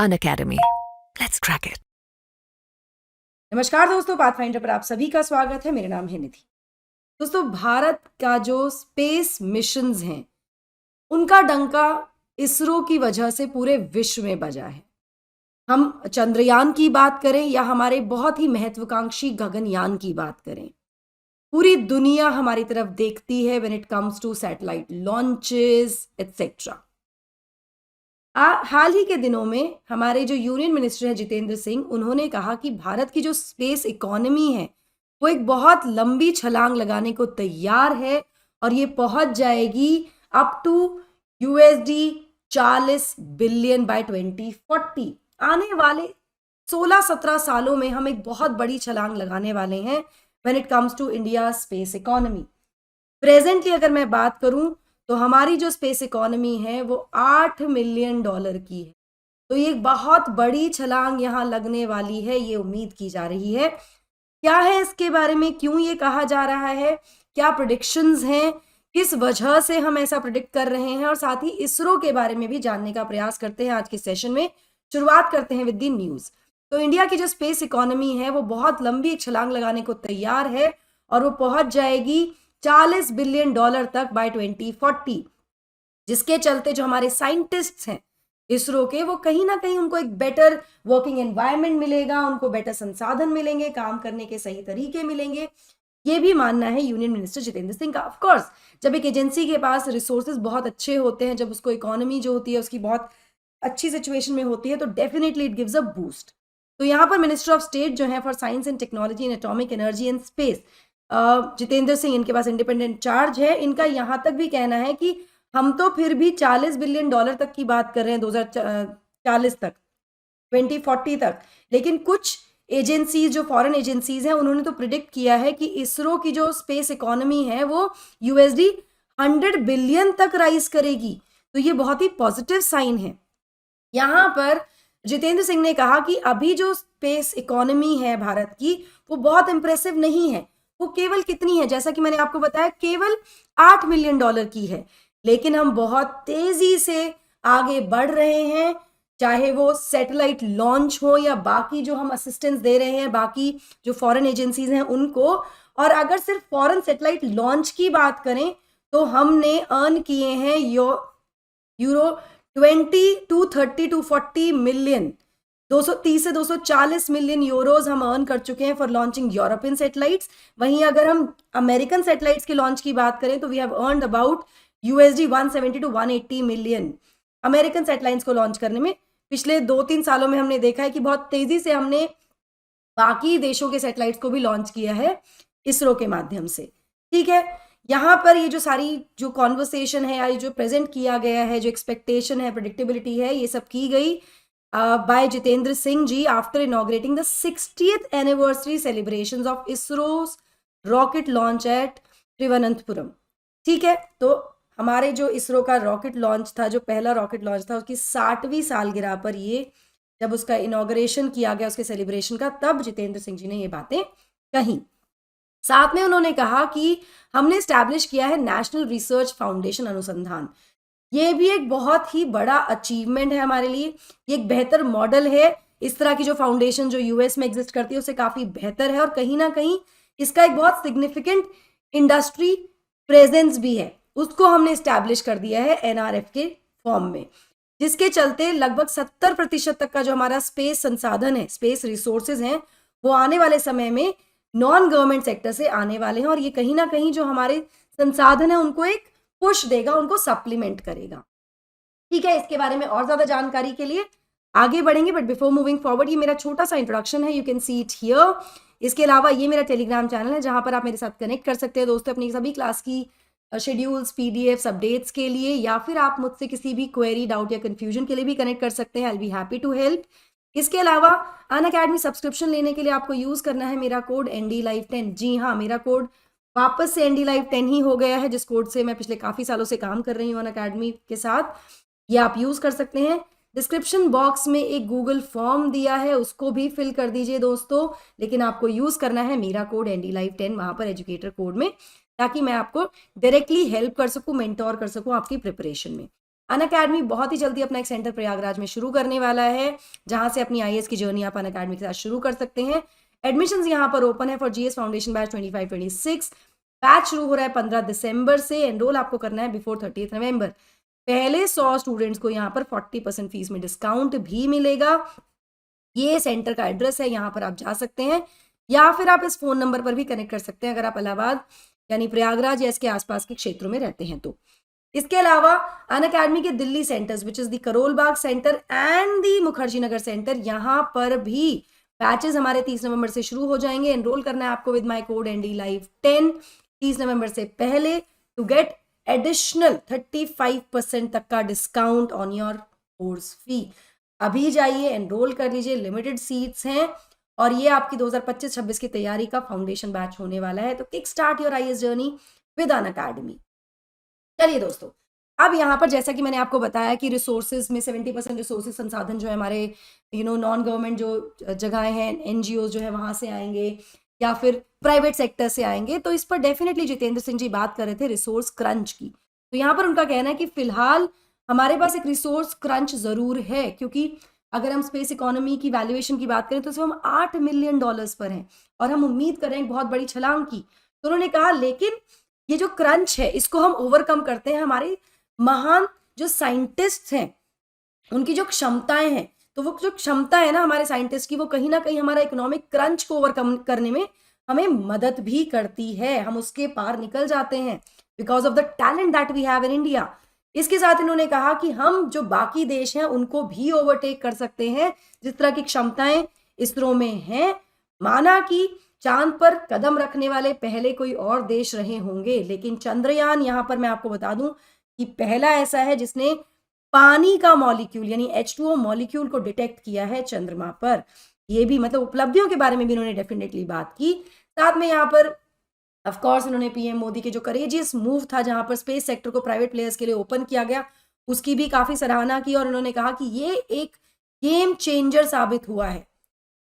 Unacademy. Let's crack it. नमस्कार दोस्तों, pathfinder पर आप सभी का स्वागत है। मेरा नाम है निधि। दोस्तों, भारत का जो स्पेस मिशंस हैं उनका डंका इसरो की वजह से पूरे विश्व में बजा है। हम चंद्रयान की बात करें या हमारे बहुत ही महत्वाकांक्षी गगनयान की बात करें, पूरी दुनिया हमारी तरफ देखती है when it comes to satellite launches et cetera. हाल ही के दिनों में हमारे जो यूनियन मिनिस्टर हैं जितेंद्र सिंह, उन्होंने कहा कि भारत की जो स्पेस इकोनॉमी है वो एक बहुत लंबी छलांग लगाने को तैयार है और ये पहुंच जाएगी अप टू $40 बिलियन बाय 2040। आने वाले 16-17 सालों में हम एक बहुत बड़ी छलांग लगाने वाले हैं when it comes to India space economy. Presently अगर मैं बात करूं तो हमारी जो स्पेस इकोनॉमी है वो $8 मिलियन की है। तो ये एक बहुत बड़ी छलांग यहाँ लगने वाली है, ये उम्मीद की जा रही है। क्या है इसके बारे में, क्यों ये कहा जा रहा है, क्या प्रेडिक्शंस हैं, किस वजह से हम ऐसा प्रेडिक्ट कर रहे हैं, और साथ ही इसरो के बारे में भी जानने का प्रयास करते हैं आज के सेशन में। शुरुआत करते हैं विद द न्यूज। तो इंडिया की जो स्पेस इकोनॉमी है वो बहुत लंबी छलांग लगाने को तैयार है और वो पहुंच जाएगी $40 बिलियन तक बाय 2040, जिसके चलते जो हमारे साइंटिस्ट्स हैं इसरो के, वो कहीं ना कहीं उनको एक बेटर वर्किंग एनवायरनमेंट मिलेगा, उनको बेटर संसाधन मिलेंगे, काम करने के सही तरीके मिलेंगे। ये भी मानना है यूनियन मिनिस्टर जितेंद्र सिंह का। ऑफ कोर्स, जब एक एजेंसी के पास रिसोर्सेज बहुत अच्छे होते हैं, जब उसको इकोनॉमी जो होती है उसकी बहुत अच्छी सिचुएशन में होती है, तो definitely it gives a boost. तो यहाँ पर मिनिस्टर ऑफ स्टेट जो है for science and technology and atomic energy and space, Jitendra Singh, इनके पास इंडिपेंडेंट चार्ज है। इनका यहाँ तक भी कहना है कि हम तो फिर भी $40 बिलियन तक की बात कर रहे हैं 2040 तक, 2040 तक, लेकिन कुछ एजेंसीज जो फॉरेन एजेंसीज हैं उन्होंने तो प्रिडिक्ट किया है कि इसरो की जो स्पेस इकोनॉमी है वो $100 बिलियन तक राइज करेगी। तो ये बहुत ही पॉजिटिव साइन है। यहाँ पर जितेंद्र सिंह ने कहा कि अभी जो स्पेस इकोनॉमी है भारत की वो बहुत इंप्रेसिव नहीं है। वो केवल कितनी है, जैसा कि मैंने आपको बताया, केवल $8 मिलियन की है, लेकिन हम बहुत तेजी से आगे बढ़ रहे हैं, चाहे वो सैटेलाइट लॉन्च हो या बाकी जो हम असिस्टेंस दे रहे हैं बाकी जो फॉरेन एजेंसीज हैं उनको। और अगर सिर्फ फॉरेन सैटेलाइट लॉन्च की बात करें तो हमने अर्न किए हैं यूरो 20 to 30 to 40 मिलियन, 230 से 240 मिलियन यूरोज हम अर्न कर चुके हैं फॉर लॉन्चिंग यूरोपियन सैटेलाइट्स। वहीं अगर हम अमेरिकन सैटेलाइट्स के लॉन्च की बात करें तो we have earned about $170 to 180 million American satellites को लॉन्च करने में। पिछले 2-3 सालों में हमने देखा है कि बहुत तेजी से हमने बाकी देशों के सैटेलाइट्स को भी लॉन्च किया है इसरो के माध्यम से। ठीक है, यहाँ पर ये जो सारी जो कॉन्वर्सेशन है या जो प्रेजेंट किया गया है, जो एक्सपेक्टेशन है, प्रेडिक्टेबिलिटी है, ये सब की गई by Jitendra Singh ji after inaugurating the 60th anniversary celebrations of ISRO's rocket launch at Thiruvananthapuram. ठीक है, तो हमारे जो इसरो का रॉकेट लॉन्च था, जो पहला रॉकेट लॉन्च था, उसकी 60वीं सालगिरह पर ये जब उसका इनॉग्रेशन किया गया उसके सेलिब्रेशन का, तब जितेंद्र सिंह जी ने ये बातें कही। साथ में उन्होंने कहा कि हमने स्टैब्लिश किया है नेशनल रिसर्च फाउंडेशन अनुसंधान। ये भी एक बहुत ही बड़ा अचीवमेंट है हमारे लिए, ये एक बेहतर मॉडल है। इस तरह की जो फाउंडेशन जो यूएस में एग्जिस्ट करती है उससे काफ़ी बेहतर है और कहीं ना कहीं इसका एक बहुत सिग्निफिकेंट इंडस्ट्री प्रेजेंस भी है, उसको हमने स्टैब्लिश कर दिया है एनआरएफ के फॉर्म में, जिसके चलते लगभग 70% तक का जो हमारा स्पेस संसाधन है, स्पेस रिसोर्सेज हैं, वो आने वाले समय में नॉन गवर्नमेंट सेक्टर से आने वाले हैं और ये कहीं ना कहीं जो हमारे संसाधन है उनको एक पुश देगा, उनको सप्लीमेंट करेगा। ठीक है, इसके बारे में और ज्यादा जानकारी के लिए आगे बढ़ेंगे, बट बिफोर मूविंग फॉरवर्ड ये मेरा छोटा सा इंट्रोडक्शन है, you can see it here. इसके अलावा ये मेरा टेलीग्राम चैनल है जहां पर आप मेरे साथ कनेक्ट कर सकते हैं दोस्तों, अपनी सभी क्लास की शेड्यूल्स, पीडीएफ्स, अपडेट्स के लिए, या फिर आप मुझसे किसी भी क्वेरी, डाउट या कंफ्यूजन के लिए भी कनेक्ट कर सकते हैं। I will be happy to help. इसके अलावा अनअकैडमी सब्सक्रिप्शन लेने के लिए आपको यूज करना है मेरा कोड NDLive10। जी हाँ, मेरा कोड वापस से NDLive10 ही हो गया है, जिस कोड से मैं पिछले काफी सालों से काम कर रही हूँ अनअकैडमी के साथ। ये आप यूज कर सकते हैं। डिस्क्रिप्शन बॉक्स में एक गूगल फॉर्म दिया है, उसको भी फिल कर दीजिए दोस्तों, लेकिन आपको यूज करना है मेरा कोड NDLive10 वहां पर एजुकेटर कोड में, ताकि मैं आपको डायरेक्टली हेल्प कर सकूं, मेंटोर कर सकूं आपकी प्रिपरेशन में। अनअकैडमी बहुत ही जल्दी अपना एक सेंटर प्रयागराज में शुरू करने वाला है, जहां से अपनी आईएएस की जर्नी आप अनअकैडमी के साथ शुरू कर सकते हैं। एडमिशंस यहाँ पर ओपन है for GS foundation batch 25-26। Batch शुरू हो रहा है 15 दिसंबर से। एनरोल आपको करना है बिफोर 30 नवंबर। पहले 100 स्टूडेंट्स को यहाँ पर 40% फीस में डिस्काउंट भी मिलेगा। ये सेंटर का एड्रेस है, यहाँ पर आप जा सकते हैं, या फिर आप इस फोन नंबर पर भी कनेक्ट कर सकते हैं अगर आप इलाहाबाद यानी प्रयागराज या इसके आसपास के क्षेत्रों में रहते हैं तो। इसके अलावा अनअकैडमी के Delhi centres which is the Karol Bagh centre and the Mukherjee Nagar centre, यहाँ पर भी बैचेस हमारे 30 नवंबर से शुरू हो जाएंगे। एनरोल करना है आपको विद माय कोड NDLive10 30 नवंबर से पहले टू गेट एडिशनल 35% तक का discount on your course fee. अभी जाइए, एनरोल कर लीजिए, लिमिटेड सीट्स हैं और ये आपकी 2025-26 की तैयारी का फाउंडेशन बैच होने वाला है। तो kick start your IAS journey with Unacademy. चलिए दोस्तों, अब यहाँ पर जैसा कि मैंने आपको बताया कि रिसोर्सेज में 70% रिसोर्सेज संसाधन जो है हमारे नॉन गवर्नमेंट जो जगहें हैं, एनजीओ जो है वहां से आएंगे या फिर प्राइवेट सेक्टर से आएंगे। तो इस पर डेफिनेटली जितेंद्र सिंह जी बात कर रहे थे रिसोर्स क्रंच की। तो यहाँ पर उनका कहना है कि फिलहाल हमारे पास एक रिसोर्स क्रंच जरूर है, क्योंकि अगर हम स्पेस इकोनॉमी की वैल्यूएशन की बात करें तो इसमें हम $8 मिलियन पर हैं और हम उम्मीद कर रहे हैं एक बहुत बड़ी छलांग की। तो उन्होंने कहा लेकिन ये जो क्रंच है इसको हम ओवरकम करते हैं हमारे महान जो साइंटिस्ट हैं उनकी जो क्षमताएं हैं। तो वो जो क्षमता है ना हमारे साइंटिस्ट की, वो कहीं ना कहीं हमारा इकोनॉमिक क्रंच को ओवरकम करने में हमें मदद भी करती है। हम उसके पार निकल जाते हैं because of the talent that we have in India. इसके साथ इन्होंने कहा कि हम जो बाकी देश हैं उनको भी ओवरटेक कर सकते हैं जिस तरह की क्षमताएं इसरो में हैं। माना कि चांद पर कदम रखने वाले पहले कोई और देश रहे होंगे, लेकिन चंद्रयान यहाँ पर मैं आपको बता दूं कि पहला ऐसा है जिसने पानी का मॉलिक्यूल यानी H2O मॉलिक्यूल को डिटेक्ट किया है चंद्रमा पर। ये भी मतलब उपलब्धियों के बारे में भी इन्होंने डेफिनेटली बात की। साथ में यहाँ पर ऑफ कोर्स इन्होंने पीएम मोदी के जो करेजियस मूव था जहां पर स्पेस सेक्टर को प्राइवेट प्लेयर्स के लिए ओपन किया गया उसकी भी काफी सराहना की और उन्होंने कहा कि ये एक गेम चेंजर साबित हुआ है।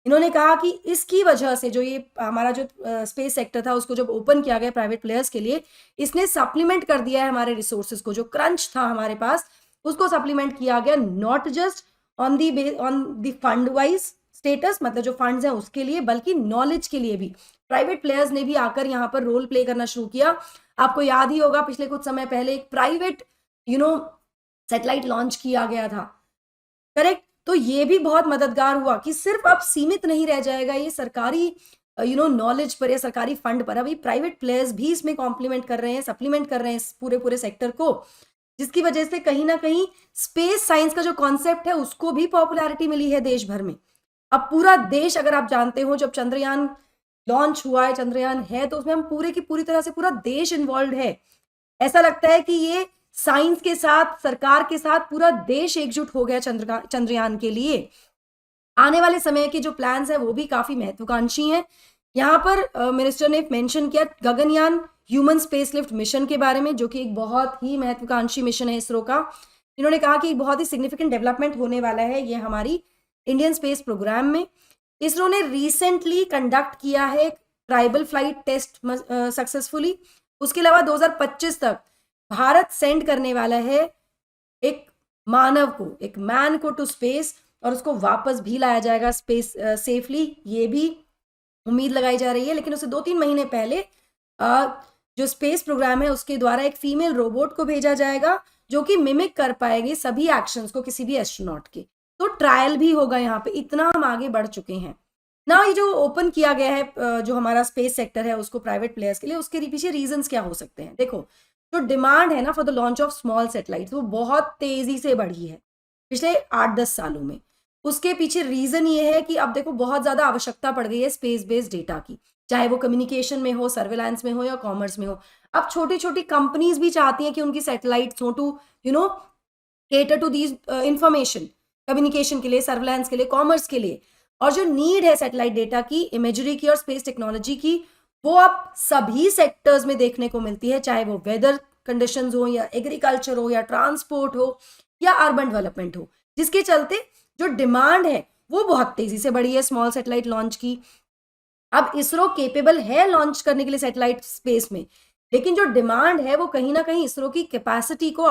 इन्होंने कहा कि इसकी वजह से जो ये हमारा जो स्पेस सेक्टर था उसको जब ओपन किया गया प्राइवेट प्लेयर्स के लिए, इसने सप्लीमेंट कर दिया है हमारे रिसोर्सेज को। जो क्रंच था हमारे पास उसको सप्लीमेंट किया गया, not just on the fund wise status, मतलब जो फंड्स हैं उसके लिए, बल्कि नॉलेज के लिए भी प्राइवेट प्लेयर्स ने भी आकर यहाँ पर रोल प्ले करना शुरू किया। आपको याद ही होगा पिछले कुछ समय पहले एक प्राइवेट सैटेलाइट लॉन्च किया गया था, करेक्ट। तो ये भी बहुत मददगार हुआ कि सिर्फ अब सीमित नहीं रह जाएगा ये सरकारी नॉलेज पर या सरकारी फंड पर। अभी प्राइवेट प्लेयर्स भी इसमें कॉम्प्लीमेंट कर रहे हैं, सप्लीमेंट कर रहे हैं इस पूरे सेक्टर को, जिसकी वजह से कहीं ना कहीं स्पेस साइंस का जो कॉन्सेप्ट है उसको भी पॉपुलैरिटी मिली है देश भर में। अब पूरा देश, अगर आप जानते हो जब चंद्रयान लॉन्च हुआ है, चंद्रयान है, तो उसमें हम पूरे की पूरी तरह से पूरा देश इन्वॉल्व है। ऐसा लगता है कि ये साइंस के साथ, सरकार के साथ पूरा देश एकजुट हो गया चंद्रयान के लिए। आने वाले समय के जो प्लान्स हैं वो भी काफी महत्वाकांक्षी हैं। यहाँ पर मिनिस्टर ने मेंशन किया Gaganyaan human space lift mission के बारे में, जो कि एक बहुत ही महत्वाकांक्षी मिशन है इसरो का। इन्होंने कहा कि एक बहुत ही सिग्निफिकेंट डेवलपमेंट होने वाला है ये हमारी इंडियन स्पेस प्रोग्राम में। इसरो ने रिसेंटली कंडक्ट किया है ट्राइबल फ्लाइट टेस्ट सक्सेसफुली। उसके अलावा 2025 तक भारत सेंड करने वाला है एक मानव को, एक मैन को टू स्पेस, और उसको वापस भी लाया जाएगा स्पेस सेफली, ये भी उम्मीद लगाई जा रही है। लेकिन उससे 2-3 महीने पहले जो स्पेस प्रोग्राम है उसके द्वारा एक फीमेल रोबोट को भेजा जाएगा जो कि मिमिक कर पाएगी सभी एक्शंस को किसी भी एस्ट्रोनॉट के। तो ट्रायल भी होगा यहाँ पे, इतना हम आगे बढ़ चुके हैं ना। ये जो ओपन किया गया है जो हमारा स्पेस सेक्टर है उसको प्राइवेट प्लेयर्स के लिए, उसके पीछे रीजंस क्या हो सकते हैं? देखो, जो डिमांड है ना for the launch of small satellites वो बहुत तेजी से बढ़ी है पिछले 8-10 सालों में। उसके पीछे रीजन ये है कि अब देखो बहुत ज्यादा आवश्यकता पड़ गई है स्पेस बेस्ड डेटा की, चाहे वो कम्युनिकेशन में हो, सर्वेलांस में हो या कॉमर्स में हो। अब छोटी छोटी कंपनीज भी चाहती हैं कि उनकी सैटेलाइट्स हो to cater to these information, communication के लिए, सर्वेलांस के लिए, कॉमर्स के लिए। और जो नीड है सैटेलाइट डेटा की, इमेजरी की और स्पेस टेक्नोलॉजी की, वो अब सभी सेक्टर्स में देखने को मिलती है, चाहे वो वेदर कंडीशंस हो या एग्रीकल्चर हो या ट्रांसपोर्ट हो या अर्बन डेवलपमेंट हो, जिसके चलते जो डिमांड है वो बहुत तेजी से बढ़ी है स्मॉल सैटेलाइट लॉन्च की। अब इसरो केपेबल है लॉन्च करने के लिए सैटेलाइट स्पेस में, लेकिन जो डिमांड है वो कहीं ना कहीं इसरो की कैपेसिटी को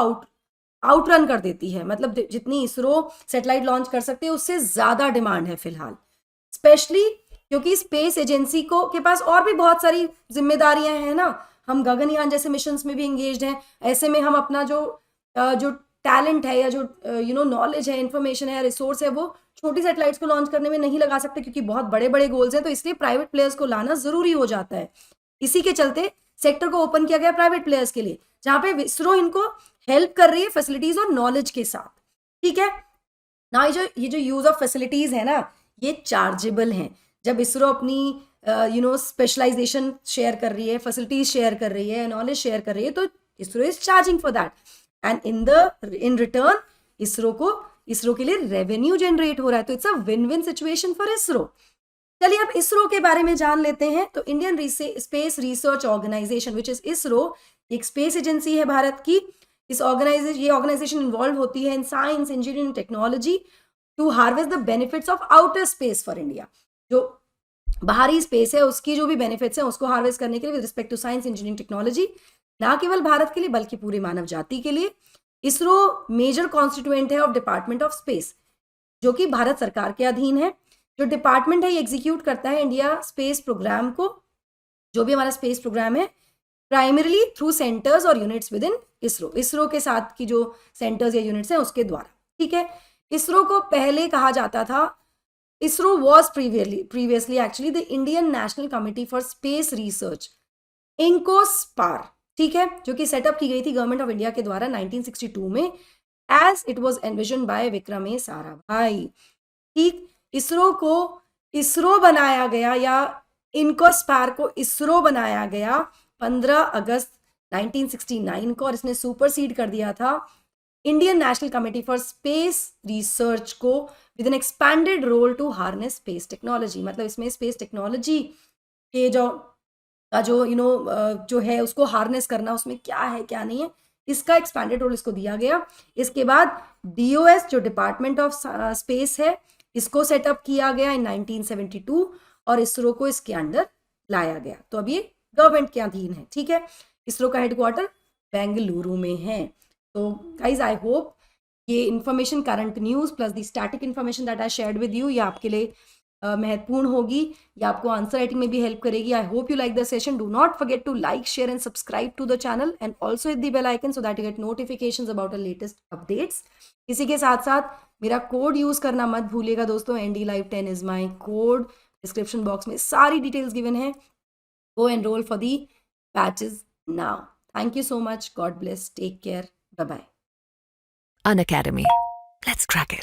आउटरन कर देती है, मतलब जितनी इसरो सैटेलाइट लॉन्च कर सकते हैं उससे ज़्यादा डिमांड है फिलहाल, स्पेशली क्योंकि स्पेस एजेंसी को के पास और भी बहुत सारी जिम्मेदारियां हैं ना, हम गगनयान जैसे मिशंस में भी एंगेज्ड हैं, ऐसे में हम अपना जो टैलेंट है या जो नॉलेज है, इंफॉर्मेशन है, रिसोर्स है, वो छोटी सैटेलाइट्स को लॉन्च करने में नहीं लगा सकते क्योंकि बहुत बड़े बड़े गोल्स हैं, तो इसलिए प्राइवेट प्लेयर्स को लाना जरूरी हो जाता है। इसी के चलते सेक्टर को ओपन किया गया प्राइवेट प्लेयर्स के लिए, जहां पे इसरो इनको हेल्प कर रही है फैसिलिटीज और नॉलेज के साथ, ठीक है ना। ये जो यूज ऑफ फैसिलिटीज है ना, ये चार्जेबल हैं। जब इसरो अपनी स्पेशलाइजेशन शेयर कर रही है, फैसिलिटीज शेयर कर रही है, नॉलेज शेयर कर रही है, तो ISRO is charging for that, and in return ISRO के लिए रेवेन्यू जनरेट हो रहा है, तो it's a win win situation for ISRO. चलिए अब इसरो के बारे में जान लेते हैं। तो Indian Space Research Organisation which is ISRO, एक स्पेस एजेंसी है भारत की। ये ऑर्गेनाइजेशन इन्वॉल्व होती है in science, engineering, technology to harvest the benefits of outer space for India. जो बाहरी स्पेस है उसकी जो भी बेनिफिट्स हैं उसको हार्वेस्ट करने के लिए with respect to science, engineering, technology, ना केवल भारत के लिए बल्कि पूरी मानव जाति के लिए। इसरो मेजर कॉन्स्टिट्यूएंट है ऑफ डिपार्टमेंट ऑफ स्पेस, जो कि भारत सरकार के अधीन है। जो डिपार्टमेंट है ये एग्जीक्यूट करता है इंडिया स्पेस प्रोग्राम को, जो भी हमारा स्पेस प्रोग्राम है, प्राइमरीली थ्रू सेंटर्स और यूनिट्स विद इन इसरो के साथ की जो सेंटर्स या यूनिट्स हैं उसके द्वारा, ठीक है। इसरो को पहले कहा जाता था, ISRO was previously actually the Indian National Committee for Space Research, INCOSPAR, ठीक है, जो कि सेटअप की गई थी गवर्नमेंट ऑफ इंडिया के द्वारा 1962 में, as it was envision by Vikram Sarabhai, ठीक। इसरो को इसरो बनाया गया, या इंकोस्पार को इसरो बनाया गया 15 अगस्त 1969 को, और इसने सुपरसीड कर दिया था Indian National Committee for Space Research को with an expanded role to harness space technology. मतलब इसमें स्पेस टेक्नोलॉजी के जो है उसको हार्नेस करना, उसमें क्या है क्या नहीं है, इसका एक्सपैंडेड रोल इसको दिया गया। इसके बाद DOS जो डिपार्टमेंट ऑफ स्पेस है, इसको सेटअप किया गया इन 1972 और इसरो को इसके अंडर लाया गया। तो अब ये गवर्नमेंट के अधीन है, ठीक है। इसरो का हेडक्वार्टर बेंगलुरु में है। तो गाइज आई होप ये information, current news plus the static information that I shared with you, ये आपके लिए महत्वपूर्ण होगी, या आपको आंसर राइटिंग में भी हेल्प करेगी। I hope you like the session. Do not forget to like, share and subscribe to the channel and also hit the bell icon so that you get notifications about the latest updates. इसी के साथ साथ मेरा code use करना मत भूलिएगा दोस्तों, NDLive10 is my code. Description box में सारी डिटेल्स गिवन है। Go enrol for the batches now. Thank you so much, god bless, take care, bye bye. Unacademy. Let's crack it.